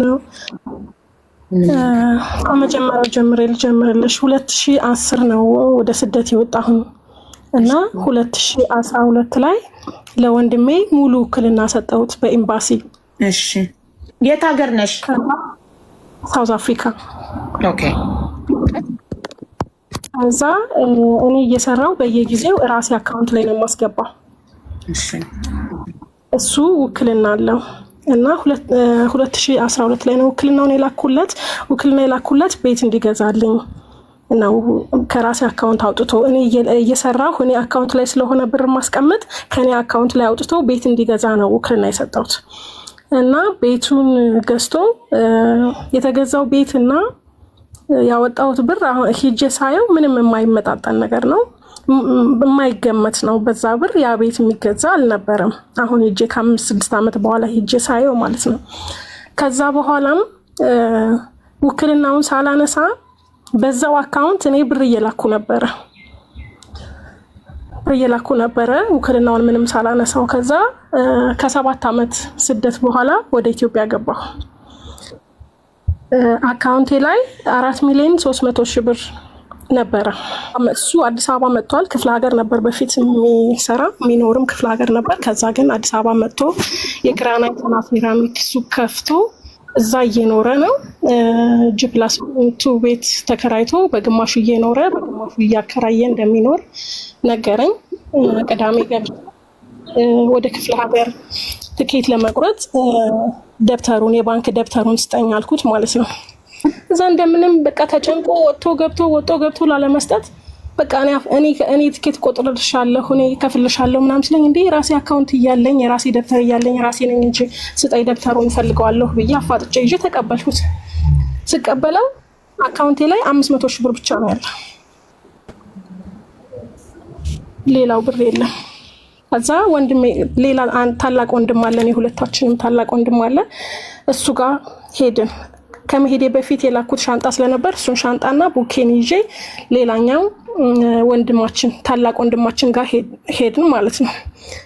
ነው ከመጀመሪያው ጀምሬ ልጀምርልሽ 2010 ነው ወደ ስደት የወጣሁኝ እና 2012 ላይ ለወንድሜ ሙሉ ውክልና ሰጠሁት በኤምባሲ። እሺ የት ሀገር ነሽ? ሳውዝ አፍሪካ። ኦኬ። እዛ እኔ እየሰራው በየጊዜው ራሴ አካውንት ላይ ነው የማስገባው። እሺ እሱ ውክልና አለው እና 2012 ላይ ነው ውክልናውን የላኩለት። ውክልና የላኩለት ቤት እንዲገዛልኝ ነው ከራሴ አካውንት አውጥቶ እኔ እየሰራሁ እኔ አካውንት ላይ ስለሆነ ብር ማስቀመጥ ከኔ አካውንት ላይ አውጥቶ ቤት እንዲገዛ ነው ውክልና የሰጠሁት። እና ቤቱን ገዝቶ የተገዛው ቤትና ያወጣሁት ብር አሁን ሂጄ ሳየው ምንም የማይመጣጠን ነገር ነው፣ የማይገመት ነው። በዛ ብር ያ ቤት የሚገዛ አልነበረም። አሁን ሂጄ ከ5-6 ዓመት በኋላ ሂጄ ሳየው ማለት ነው። ከዛ በኋላም ውክልናውን ሳላነሳ በዛው አካውንት እኔ ብር እየላኩ ነበረ ውክልናውን ምንም ሳላነሳው። ከዛ ከ7 ዓመት ስደት በኋላ ወደ ኢትዮጵያ ገባሁ። አካውንቴ ላይ 4,300,000 ብር ነበረ። እሱ አዲስ አበባ መጥቷል። ክፍለ ሀገር ነበር በፊት የሚሰራ የሚኖርም ክፍለ ሀገር ነበር። ከዛ ግን አዲስ አበባ መጥቶ የግራናይትና ሴራሚክ ሱቅ ከፍቶ እዛ እየኖረ ነው። G+2 ቤት ተከራይቶ በግማሹ እየኖረ በግማሹ እያከራየ እንደሚኖር ነገረኝ። ቅዳሜ ገብቶ ወደ ክፍለ ሀገር ትኬት ለመቁረጥ ደብተሩን የባንክ ደብተሩን ስጠኝ አልኩት ማለት ነው። እዛ እንደምንም በቃ ተጨንቆ ወጥቶ ገብቶ ላለመስጠት በቃ እኔ ትኬት ቆጥርልሻለሁ እኔ ከፍልሻለሁ ምናምን ስለኝ እንዴ ራሴ አካውንት እያለኝ የራሴ ደብተር እያለኝ ራሴ ነኝ እንጂ ስጠኝ ደብተሩን ፈልገዋለሁ ብዬ አፋጥጬ ይዤ ተቀበልኩት። ስቀበለው አካውንቴ ላይ 500,000 ብር ብቻ ነው ያለው፣ ሌላው ብር የለም። ከዛ ወንድሜ ሌላ ታላቅ ወንድም አለ፣ እኔ ሁለታችንም ታላቅ ወንድም አለ። እሱ ጋር ሄድን። ከመሄዴ በፊት የላኩት ሻንጣ ስለነበር እሱን ሻንጣና ቡኬን ይዤ ሌላኛው ወንድማችን ታላቅ ወንድማችን ጋር ሄድን ማለት ነው።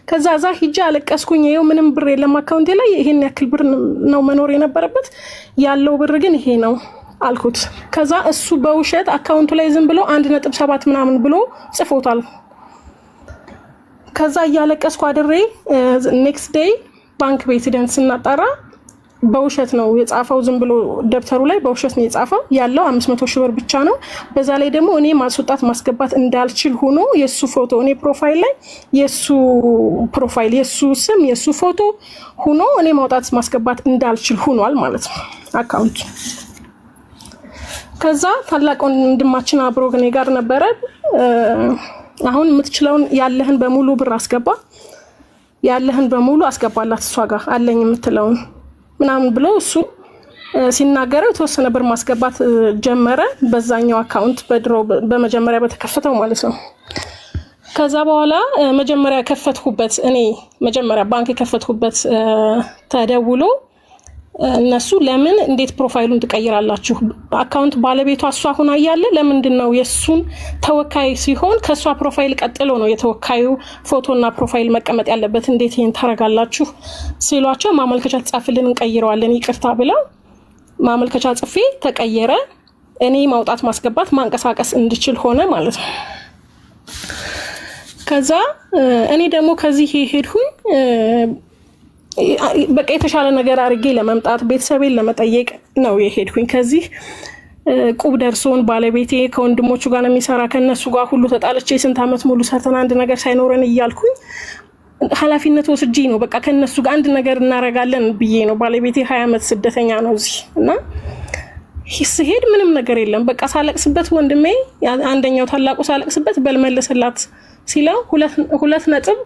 ከዛ እዛ ሂጄ አለቀስኩኝ። ይኸው ምንም ብር የለም አካውንቴ ላይ፣ ይሄን ያክል ብር ነው መኖር የነበረበት፣ ያለው ብር ግን ይሄ ነው አልኩት። ከዛ እሱ በውሸት አካውንቱ ላይ ዝም ብሎ 1.7 ምናምን ብሎ ጽፎታል። ከዛ እያለቀስኩ አድሬ ኔክስት ዴይ ባንክ ቤት ሄደን ስናጣራ በውሸት ነው የጻፈው። ዝም ብሎ ደብተሩ ላይ በውሸት ነው የጻፈው። ያለው 500,000 ብር ብቻ ነው። በዛ ላይ ደግሞ እኔ ማስወጣት ማስገባት እንዳልችል ሆኖ የሱ ፎቶ እኔ ፕሮፋይል ላይ የሱ ፕሮፋይል የሱ ስም የሱ ፎቶ ሆኖ እኔ ማውጣት ማስገባት እንዳልችል ሆኗል ማለት ነው አካውንቱ። ከዛ ታላቅ ወንድማችን አብሮ ከኔ ጋር ነበረ። አሁን የምትችለውን ያለህን በሙሉ ብር አስገባ፣ ያለህን በሙሉ አስገባላት እሷ ጋር አለኝ የምትለውን ምናምን ብሎ እሱ ሲናገረው የተወሰነ ብር ማስገባት ጀመረ በዛኛው አካውንት በድሮ በመጀመሪያ በተከፈተው ማለት ነው። ከዛ በኋላ መጀመሪያ ከፈትኩበት እኔ መጀመሪያ ባንክ ከፈትኩበት ተደውሎ እነሱ ለምን እንዴት ፕሮፋይሉን ትቀይራላችሁ? አካውንት ባለቤቷ እሷ ሆና ያለ ለምንድን ነው የሱን ተወካይ ሲሆን ከሷ ፕሮፋይል ቀጥሎ ነው የተወካዩ ፎቶና ፕሮፋይል መቀመጥ ያለበት፣ እንዴት ይሄን ታረጋላችሁ ሲሏቸው ማመልከቻ ጻፍልን እንቀይረዋለን ይቅርታ ብለው ማመልከቻ ጽፌ ተቀየረ። እኔ ማውጣት ማስገባት ማንቀሳቀስ እንድችል ሆነ ማለት ነው። ከዛ እኔ ደግሞ ከዚህ ሄድኩኝ በቃ የተሻለ ነገር አድርጌ ለመምጣት ቤተሰቤን ለመጠየቅ ነው የሄድኩኝ። ከዚህ ቁብ ደርሶን ባለቤቴ ከወንድሞቹ ጋር ነው የሚሰራ፣ ከነሱ ጋር ሁሉ ተጣልቼ ስንት ዓመት ሙሉ ሰርተን አንድ ነገር ሳይኖረን እያልኩኝ ኃላፊነት ወስጄ ነው በቃ ከነሱ ጋር አንድ ነገር እናረጋለን ብዬ ነው። ባለቤቴ 20 ዓመት ስደተኛ ነው እዚህ እና ሲሄድ ምንም ነገር የለም። በቃ ሳለቅስበት ወንድሜ አንደኛው ታላቁ ሳለቅስበት በልመለስላት ሲለው 2.450,000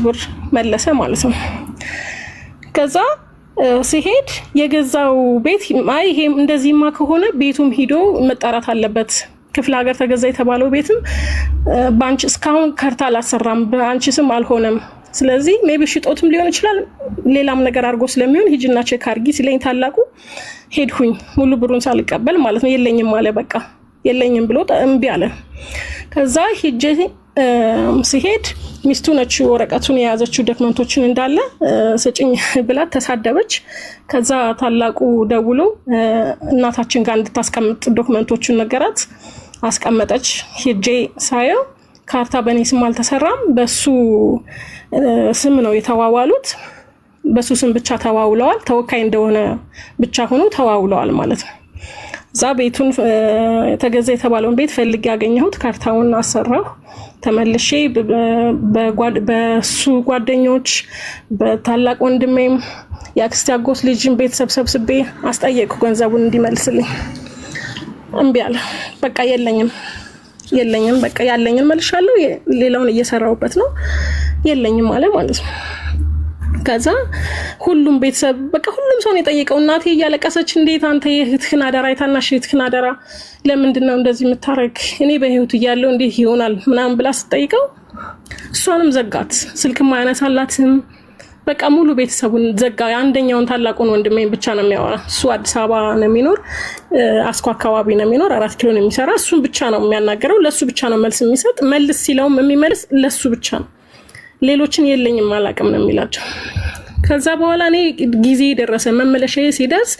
ብር መለሰ ማለት ነው። ከዛ ሲሄድ የገዛው ቤት ይሄ እንደዚህማ ከሆነ ቤቱም ሂዶ መጣራት አለበት፣ ክፍለ ሀገር ተገዛ የተባለው ቤትም ባንች እስካሁን ከርታ አላሰራም፣ ባንች ስም አልሆነም። ስለዚህ ሜቢ ሽጦትም ሊሆን ይችላል ሌላም ነገር አድርጎ ስለሚሆን ሂጅና ቼክ አድርጊ ሲለኝ ታላቁ ሄድኩኝ ሙሉ ብሩን ሳልቀበል ማለት ነው። የለኝም አለ በቃ የለኝም ብሎ እምቢ አለ። ከዛ ሂጄ ሲሄድ ሚስቱ ነች ወረቀቱን የያዘችው ዶክመንቶችን እንዳለ ስጭኝ ብላ ተሳደበች። ከዛ ታላቁ ደውሎ እናታችን ጋር እንድታስቀምጥ ዶክመንቶቹን ነገራት። አስቀመጠች። ሄጄ ሳየው ካርታ በእኔ ስም አልተሰራም፣ በሱ ስም ነው የተዋዋሉት። በሱ ስም ብቻ ተዋውለዋል። ተወካይ እንደሆነ ብቻ ሆኖ ተዋውለዋል ማለት ነው። እዛ ቤቱን ተገዛ የተባለውን ቤት ፈልጌ ያገኘሁት፣ ካርታውን አሰራሁ። ተመልሼ በሱ ጓደኞች በታላቅ ወንድሜም የአክስቴ አጎት ልጅን ቤተሰብ ሰብስቤ አስጠየቅኩ ገንዘቡን እንዲመልስልኝ። እምቢ አለ። በቃ የለኝም በቃ ያለኝን መልሻለሁ፣ ሌላውን እየሰራሁበት ነው፣ የለኝም አለ ማለት ነው። ከዛ ሁሉም ቤተሰብ በቃ ሁሉም ሰው ነው የጠየቀው። እናቴ እያለቀሰች እንዴት አንተ የእህትህን አደራ የታናሽ የእህትህን አደራ ለምንድነው እንደዚህ የምታረግ? እኔ በህይወት እያለሁ እንዴት ይሆናል ምናምን ብላ ስትጠይቀው እሷንም ዘጋት። ስልክም አያነሳላትም። በቃ ሙሉ ቤተሰቡን ዘጋ። አንደኛውን ታላቁን ወንድሜን ብቻ ነው የሚያወራ። እሱ አዲስ አበባ ነው የሚኖር፣ አስኮ አካባቢ ነው የሚኖር፣ 4 ኪሎ ነው የሚሰራ። እሱን ብቻ ነው የሚያናገረው፣ ለሱ ብቻ ነው መልስ የሚሰጥ። መልስ ሲለውም የሚመልስ ለሱ ብቻ ነው። ሌሎችን የለኝም አላቅም ነው የሚላቸው። ከዛ በኋላ እኔ ጊዜ ደረሰ፣ መመለሻዬ ሲደርስ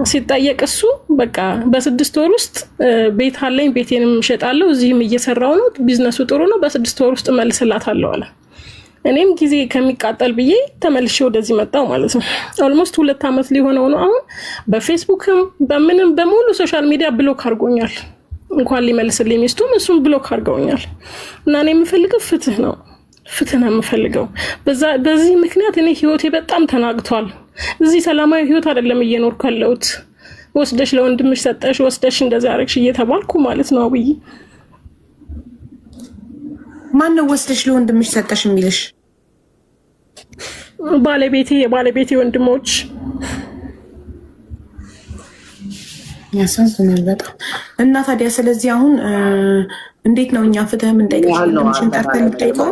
ሲጠየቅ እሱ በቃ በ6 ወር ውስጥ ቤት አለኝ፣ ቤቴንም እሸጣለሁ፣ እዚህም እየሰራው ነው፣ ቢዝነሱ ጥሩ ነው፣ በ6 ወር ውስጥ መልስላታለሁ አለ። እኔም ጊዜ ከሚቃጠል ብዬ ተመልሼ ወደዚህ መጣው ማለት ነው። ኦልሞስት 2 ዓመት ሊሆነው ነው አሁን። በፌስቡክም በምንም በሙሉ ሶሻል ሚዲያ ብሎክ አድርጎኛል። እንኳን ሊመልስልኝ ሚስቱም እሱም ብሎክ አድርገውኛል። እና እኔ የምፈልገው ፍትህ ነው የምፈልገው። በዚህ ምክንያት እኔ ህይወቴ በጣም ተናግቷል። እዚህ ሰላማዊ ህይወት አይደለም እየኖርኩ ያለሁት። ወስደሽ ለወንድምሽ ሰጠሽ፣ ወስደሽ እንደዚህ አረግሽ እየተባልኩ ማለት ነው። አብይ ማን ነው ወስደሽ ለወንድምሽ ሰጠሽ የሚልሽ? የባለቤቴ ወንድሞች። ያሳዝናል በጣም። እና ታዲያ ስለዚህ አሁን እንዴት ነው እኛ ፍትህ የምንጠይቀው? ወንድምሽን ጠርተን የምንጠይቀው?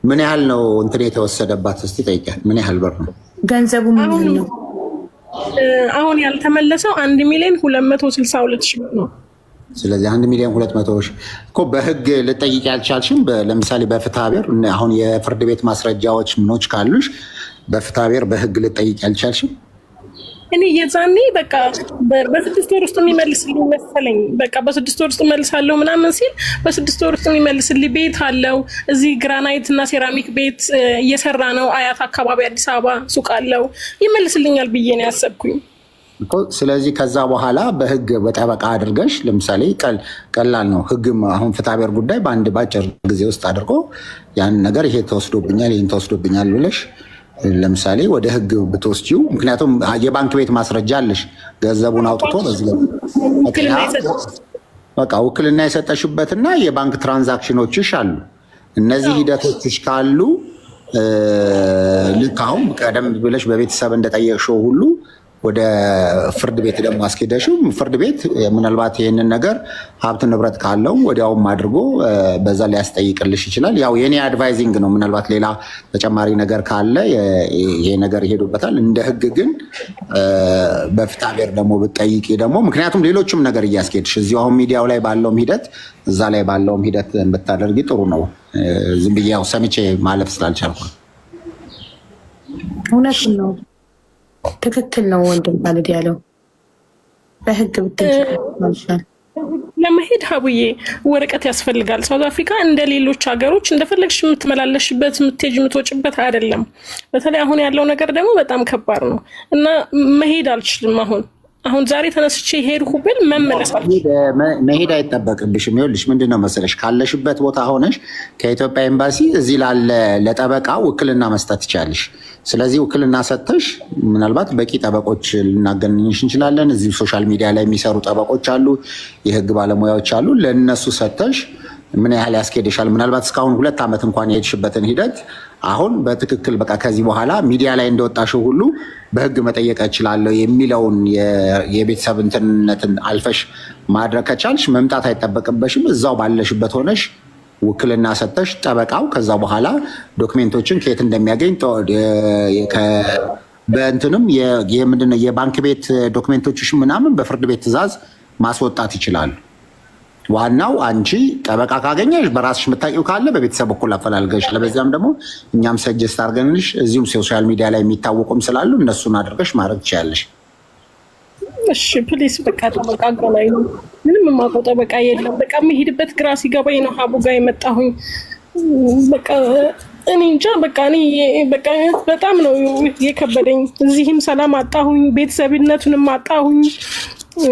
ምን ያህል ነው እንትን የተወሰደባት? እስቲ ጠይቂያት። ምን ያህል ብር ነው ገንዘቡ? ምን ያህል ነው አሁን ያልተመለሰው? 1,262,000 ብር ነው። ስለዚህ 1,200,000 እኮ በህግ ልጠይቅ ያልቻልሽም። ለምሳሌ በፍትሐ ብሔር አሁን የፍርድ ቤት ማስረጃዎች ምኖች ካሉሽ በፍትሐ ብሔር በህግ ልጠይቅ ያልቻልሽም? እኔ የዛኔ በቃ በ6 ወር ውስጥ የሚመልስልኝ መሰለኝ። በቃ በ6 ወር ውስጥ መልሳለሁ ምናምን ሲል በ6 ወር ውስጥ የሚመልስልኝ ቤት አለው እዚህ ግራናይት እና ሴራሚክ ቤት እየሰራ ነው። አያት አካባቢ አዲስ አበባ ሱቅ አለው፣ ይመልስልኛል ብዬ ነው ያሰብኩኝ። ስለዚህ ከዛ በኋላ በህግ በጠበቃ አድርገሽ ለምሳሌ ቀላል ነው። ህግም አሁን ፍትሐ ብሔር ጉዳይ በአንድ ባጭር ጊዜ ውስጥ አድርጎ ያን ነገር ይሄ ተወስዶብኛል ይህን ተወስዶብኛል ብለሽ ለምሳሌ ወደ ህግ ብትወስጂው፣ ምክንያቱም የባንክ ቤት ማስረጃ አለሽ ገንዘቡን አውጥቶ በዚህ በቃ ውክልና የሰጠሽበትና የባንክ ትራንዛክሽኖችሽ አሉ። እነዚህ ሂደቶችሽ ካሉ ልክ አሁን ቀደም ብለሽ በቤተሰብ እንደጠየቅሽው ሁሉ ወደ ፍርድ ቤት ደግሞ አስኬደሽው ፍርድ ቤት ምናልባት ይህንን ነገር ሀብት ንብረት ካለውም ወዲያውም አድርጎ በዛ ሊያስጠይቅልሽ ይችላል። ያው የኔ አድቫይዚንግ ነው። ምናልባት ሌላ ተጨማሪ ነገር ካለ ይሄ ነገር ይሄዱበታል። እንደ ህግ ግን በፍትሐ ብሔር ደግሞ ብትጠይቂ ደግሞ ምክንያቱም ሌሎችም ነገር እያስኬድሽ እዚሁ አሁን ሚዲያው ላይ ባለውም ሂደት እዛ ላይ ባለውም ሂደት ብታደርጊ ጥሩ ነው። ዝም ብዬ ያው ሰምቼ ማለፍ ስላልቻልኩ እውነት ነው። ትክክል ነው ወንድም ባልድ ያለው በህግ ብትንሻል ለመሄድ ሀቡዬ ወረቀት ያስፈልጋል። ሳውዝ አፍሪካ እንደ ሌሎች ሀገሮች እንደፈለግሽ የምትመላለሽበት የምትሄጂ የምትወጭበት አይደለም። በተለይ አሁን ያለው ነገር ደግሞ በጣም ከባድ ነው እና መሄድ አልችልም። አሁን ዛሬ ተነስቼ ሄድኩ ብል መሄድ አይጠበቅብሽም። ይኸውልሽ ምንድነው መሰለሽ ካለሽበት ቦታ ሆነሽ ከኢትዮጵያ ኤምባሲ እዚህ ላለ ለጠበቃ ውክልና መስጠት ትችያለሽ። ስለዚህ ውክልና ሰጥተሽ ምናልባት በቂ ጠበቆች ልናገኝሽ እንችላለን። እዚህ ሶሻል ሚዲያ ላይ የሚሰሩ ጠበቆች አሉ፣ የህግ ባለሙያዎች አሉ። ለእነሱ ሰጥተሽ ምን ያህል ያስኬድሻል? ምናልባት እስካሁን 2 ዓመት እንኳን የሄድሽበትን ሂደት አሁን በትክክል በቃ ከዚህ በኋላ ሚዲያ ላይ እንደወጣሽው ሁሉ በህግ መጠየቅ እችላለሁ የሚለውን የቤተሰብ እንትንነትን አልፈሽ ማድረግ ከቻልሽ መምጣት አይጠበቅበሽም። እዛው ባለሽበት ሆነሽ ውክልና ሰጥተሽ ጠበቃው ከዛ በኋላ ዶክሜንቶችን ከየት እንደሚያገኝ በእንትንም የምንድነው የባንክ ቤት ዶክሜንቶችሽ ምናምን በፍርድ ቤት ትዕዛዝ ማስወጣት ይችላሉ። ዋናው አንቺ ጠበቃ ካገኘሽ በራስሽ የምታውቂው ካለ በቤተሰብ በኩል አፈላልገሽ፣ ለበዚያም ደግሞ እኛም ሰጀስት አድርገንልሽ እዚሁም ሶሻል ሚዲያ ላይ የሚታወቁም ስላሉ እነሱን አድርገሽ ማድረግ ትችያለሽ። እሺ ፕሊስ በቃ ጠበቃ አገናኝ ነው። ምንም የማውቀው ጠበቃ የለም። በቃ የምሄድበት ግራ ሲገባኝ ነው ሀቡ ጋር የመጣሁኝ። በቃ እኔ እንጃ በቃ እኔ በቃ በጣም ነው የከበደኝ። እዚህም ሰላም አጣሁኝ፣ ቤተሰብነቱንም አጣሁኝ፣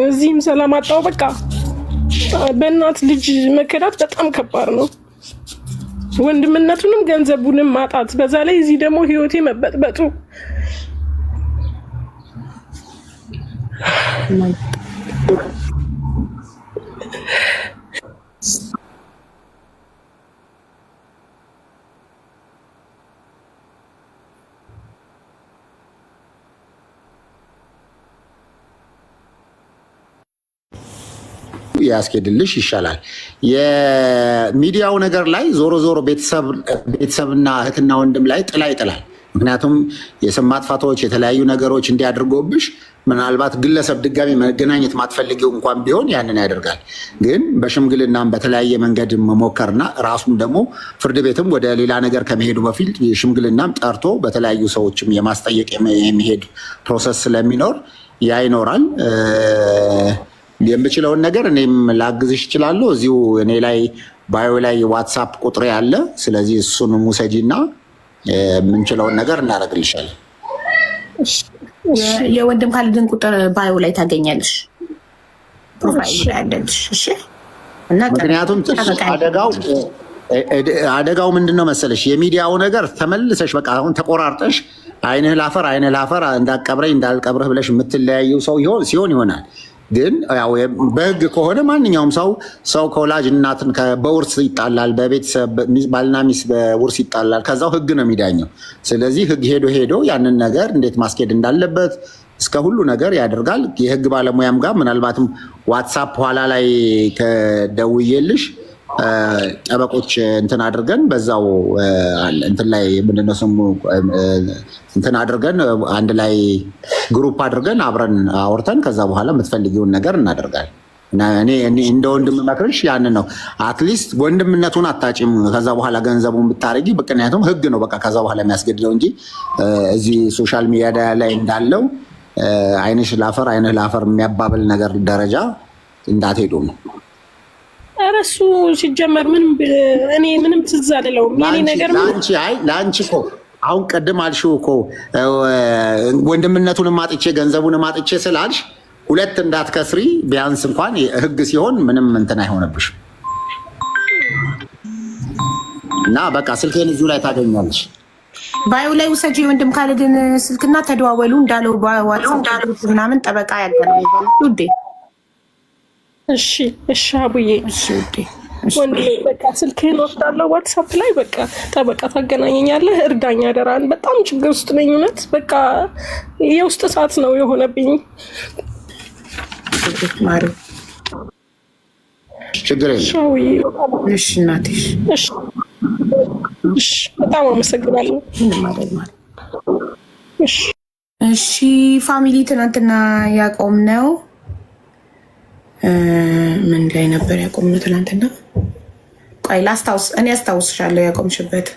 እዚህም ሰላም አጣሁ። በቃ በእናት ልጅ መከዳት በጣም ከባድ ነው። ወንድምነቱንም ገንዘቡንም ማጣት፣ በዛ ላይ እዚህ ደግሞ ህይወቴ መበጥበጡ ያስኬድልሽ ይሻላል። የሚዲያው ነገር ላይ ዞሮ ዞሮ ቤተሰብና እህትና ወንድም ላይ ጥላ ይጥላል። ምክንያቱም የስም ማጥፋቶች የተለያዩ ነገሮች እንዲያደርገውብሽ ምናልባት ግለሰብ ድጋሚ መገናኘት ማትፈልጊው እንኳን ቢሆን ያንን ያደርጋል። ግን በሽምግልናም በተለያየ መንገድ መሞከርና ራሱም ደግሞ ፍርድ ቤትም ወደ ሌላ ነገር ከመሄዱ በፊት ሽምግልናም ጠርቶ በተለያዩ ሰዎችም የማስጠየቅ የሚሄድ ፕሮሰስ ስለሚኖር ያ ይኖራል። የምችለውን ነገር እኔም ላግዝሽ እችላለሁ። እዚሁ እኔ ላይ ባዮ ላይ ዋትሳፕ ቁጥሬ አለ። ስለዚህ እሱን ሙሰጂና የምንችለውን ነገር እናደርግልሻለን። የወንድም ካልድን ቁጥር ባዮ ላይ ታገኛለሽ፣ ፕሮፋይል ላይ አለልሽ። እሺ። እና ምክንያቱም አደጋው ምንድን ነው መሰለሽ፣ የሚዲያው ነገር ተመልሰሽ በቃ አሁን ተቆራርጠሽ አይንህ ላፈር እንዳቀብረኝ እንዳልቀብርህ ብለሽ የምትለያየው ሰው ሲሆን ይሆናል። ግን ያው በህግ ከሆነ ማንኛውም ሰው ከወላጅ እናትን በውርስ ይጣላል፣ በቤተሰብ ባልና ሚስት በውርስ ይጣላል። ከዛው ህግ ነው የሚዳኘው። ስለዚህ ህግ ሄዶ ያንን ነገር እንዴት ማስኬድ እንዳለበት እስከ ሁሉ ነገር ያደርጋል። የህግ ባለሙያም ጋር ምናልባትም ዋትሳፕ ኋላ ላይ ከደውዬልሽ ጠበቆች እንትን አድርገን በዛው እንትን ላይ ምንድነው ስሙ እንትን አድርገን አንድ ላይ ግሩፕ አድርገን አብረን አውርተን ከዛ በኋላ የምትፈልጊውን ነገር እናደርጋለን። እኔ እንደ ወንድም መክርሽ ያን ነው። አትሊስት ወንድምነቱን አታጭም። ከዛ በኋላ ገንዘቡን ብታረጊ፣ ምክንያቱም ህግ ነው በቃ ከዛ በኋላ የሚያስገድለው እንጂ እዚህ ሶሻል ሚዲያ ላይ እንዳለው አይንህ ላፈር የሚያባብል ነገር ደረጃ እንዳትሄዱ ነው። ኧረ እሱ ሲጀመር ምንም ትዝ አልለውም። የኔ ነገር ለአንቺ እኮ አሁን ቅድም አልሽው እኮ ወንድምነቱንም አጥቼ ገንዘቡንም አጥቼ ስላልሽ ሁለት እንዳትከስሪ ቢያንስ እንኳን ህግ ሲሆን ምንም እንትን አይሆንብሽም። እና በቃ ስልኬን እዚሁ ላይ ታገኛለሽ። ባዩ ላይ ውሰጂ የወንድም ካልድን ስልክና ተደዋወሉ እንዳለው ምናምን ጠበቃ ያገናኛል ውዴ። እሺ አቡዬ፣ ወንድሜ በቃ ስልክህን ወስዳለሁ ዋትሳፕ ላይ በቃ ጠበቃ ታገናኘኛለህ። እርዳኝ አደራን። በጣም ችግር ውስጥ ነኝ እውነት። በቃ የውስጥ እሳት ነው የሆነብኝ። ችግር የለም። እሺ እናቴ፣ እሺ በጣም አመሰግናለሁ። እሺ ፋሚሊ፣ ትናንትና ያቆምነው ምን ላይ ነበር ያቆምነው? ትናንትና ቆይ ላስታውስ፣ እኔ አስታውስሻለሁ ያቆምሽበት